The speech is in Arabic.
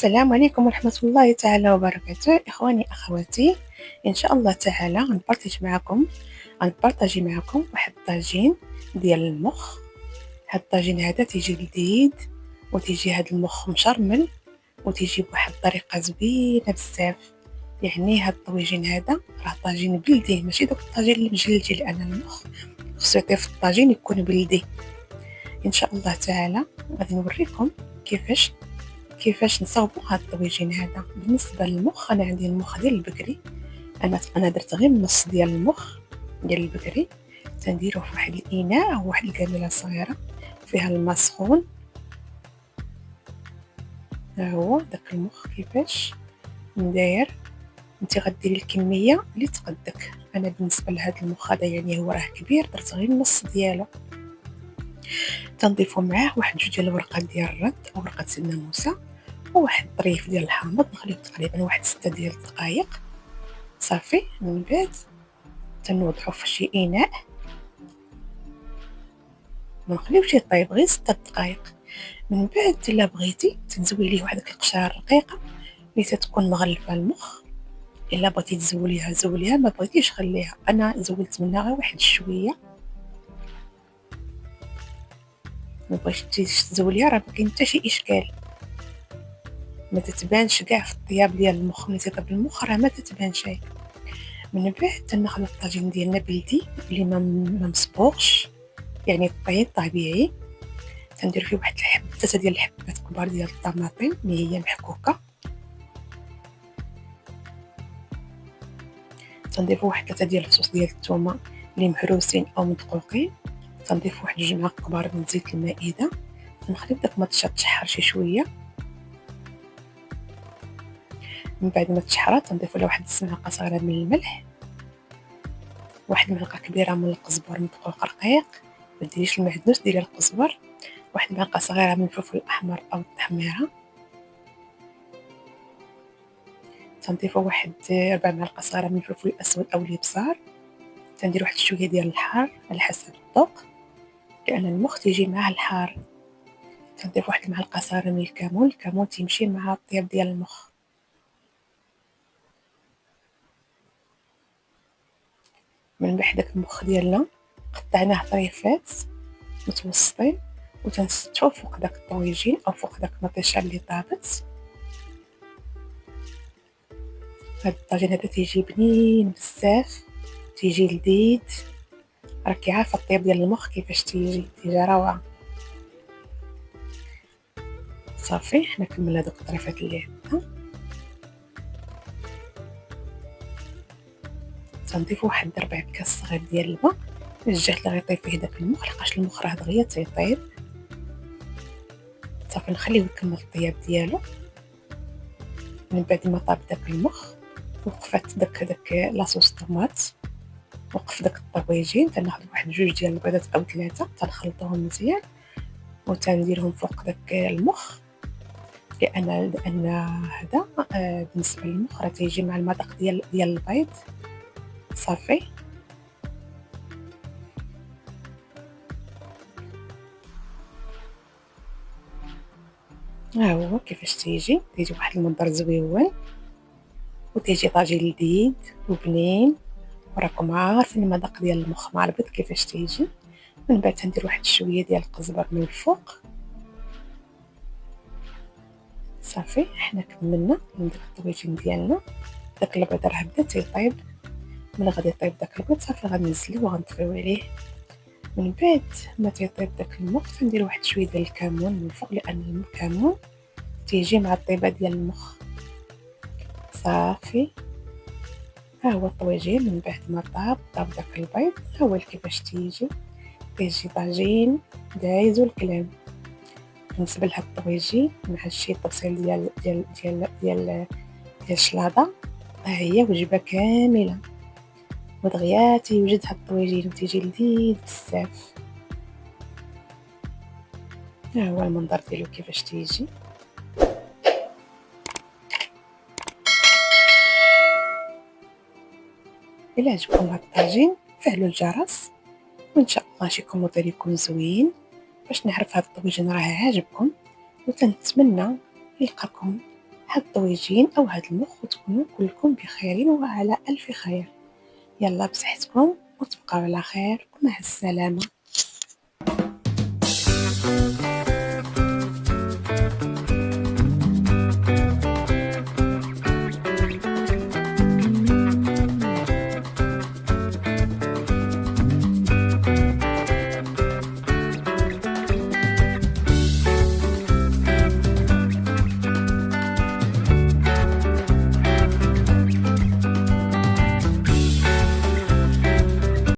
السلام عليكم ورحمة الله تعالى وبركاته. إخواني أخواتي، إن شاء الله تعالى غنبارطاجي معكم واحد الطاجين ديال المخ. هاد الطاجين هذا تيجي لذيذ وتيجي هاد المخ مشرمل وتيجي بواحد الطريقة زوينة بزاف. يعني هاد الطويجين هذا راه طاجين بلدي، ماشي داك الطاجين اللي مجلدي، لأن المخ خصو يطيب في الطاجين يكون بلدي. إن شاء الله تعالى غادي نوريكم كيفاش نصاوبوا هاد الطويجين هذا. بالنسبه للمخ، انا عندي المخ ديال البقري. انا درت غير النص ديال المخ ديال البقري، تنديروه في واحد الاناء او واحد القابله صغيره فيها الماء سخون. ها هو داك المخ كيفاش نداير. انت غديري الكميه اللي تقدك. انا بالنسبه لهذا المخ هذا يعني هو راه كبير، درت غير النص ديالو. تنضيفوا معاه واحد جوج ديال الورقات ديال الرد او ورقه سيدنا موسى وواحد طريف ديال الحامض، نخليه تقريبا واحد 6 ديال الدقائق. صافي، من بعد تنوضعو في شي اناء، ما نخليوش يطيب غير 6 دقائق. من بعد الا بغيتي تنزوي ليه واحد القشره رقيقه اللي تتكون مغلفه المخ. الا بغيتي تزوليها زوليها، ما بغيتيش خليها. انا زولت منها غير واحد شويه، ما بغيتيش تزوليها راه ما كاين حتى شي اشكال، ما تتبانش كاع في الطياب ديال المخ. ملي تطيب المخ راه ما تتبانش هيك. من بعد تناخذ الطاجين ديالنا بلدي اللي ما مصبوغش، يعني الطين طبيعي. تندير فيه واحد الحبه ديال الحبات كبار ديال الطماطم اللي هي محكوكه. تنضيف واحد 3 ديال الفصوص ديال الثومه اللي مهروسين او مدقوقين. تنضيف واحد 2 معالق كبار من زيت المائده. تنخلي داك المطشه تشحر شي شويه. من بعد ما تشحر تنضيف لها واحد 9 معالق صغيره من الملح، واحد المعلقه كبيره من القزبر مدقوق رقيق، ما ديريش المعدنوس، ديري القزبر. واحد المعلقه صغيره من الفلفل الاحمر او التحميره. تنضيفوا واحد 4 معالق صغيره من الفلفل الاسود او الابصار. تندير واحد شويه ديال الحار على حسب الذوق، لان المخ تيجي معاه الحار. تنضيف واحد المعلقه صغيره من الكمون. الكمون تيمشي مع الطياب ديال المخ. من بعد داك المخ ديالنا قطعناه طريفات متوسطين وتنستفو فوق داك الطويجين او فوق داك المطيشه اللي طابت. هاد الطاجين هذا تيجي بنين بزاف، تيجي لذيذ. راكي عارفه الطياب ديال المخ كيفاش تيجي روعه. صافي، حنا كملنا دوك الطريفات اللي عندنا. تنضيف واحد 4 كاس صغير ديال الماء الجهه اللي غيطيب فيه داك المخ، لحقاش المخ راه دغيا تيطيب. صافي، نخليوه يكمل الطياب ديالو. من بعد ما طاب داك المخ وقفت داك لاصوص طوماط، وقف داك الطويجين. تناخذ واحد 2 ديال البيضات او 3، تنخلطوهم مزيان وتنديرهم فوق داك المخ، لان هذا بالنسبه للمخ راه تيجي مع المذاق ديال البيض. صافي، ها هو كيفاش تيجي واحد المنظر زويون وتيجي طاجين لذيذ وبنين. وراكم عارفين المذاق ديال المخ مع البيض كيفاش تيجي. من بعد تندير واحد شويه ديال القزبر من الفوق. صافي، حنا كملنا من داك الطويجين ديالنا. داك البيض راه بدا تيطيب. ملي غادي يطيب داك البيض صافي غنزلوه وغنطفيو عليه. من بعد ما تيطيب داك المخ تندير واحد شويه ديال الكمون من الفوق، لان الكمون تيجي مع الطيبه ديال المخ. صافي، ها هو الطويجين من بعد ما طاب داك البيض. ها هو كيفاش تيجي طاجين دايز الكلام. بالنسبه لهاد الطويجين مع شي طبسيل ديال الشلاضه، ها هي وجبه كامله. ودغيا تيوجد هاد الطويجين وتيجي لذيذ بزاف. ها هو المنظر ديالو كيفاش تيجي. الا عجبكم هاد الطاجين فعلوا الجرس، وان شاء الله شي كومونتير يكون زوين باش نعرف هاد الطويجين راه عاجبكم. وتنتمنى نلقاكم هاد الطويجين أو هاد المخ وتكونوا كلكم بخير وعلى ألف خير. يلا بصحتكم وتبقاو على خير ومع السلامة.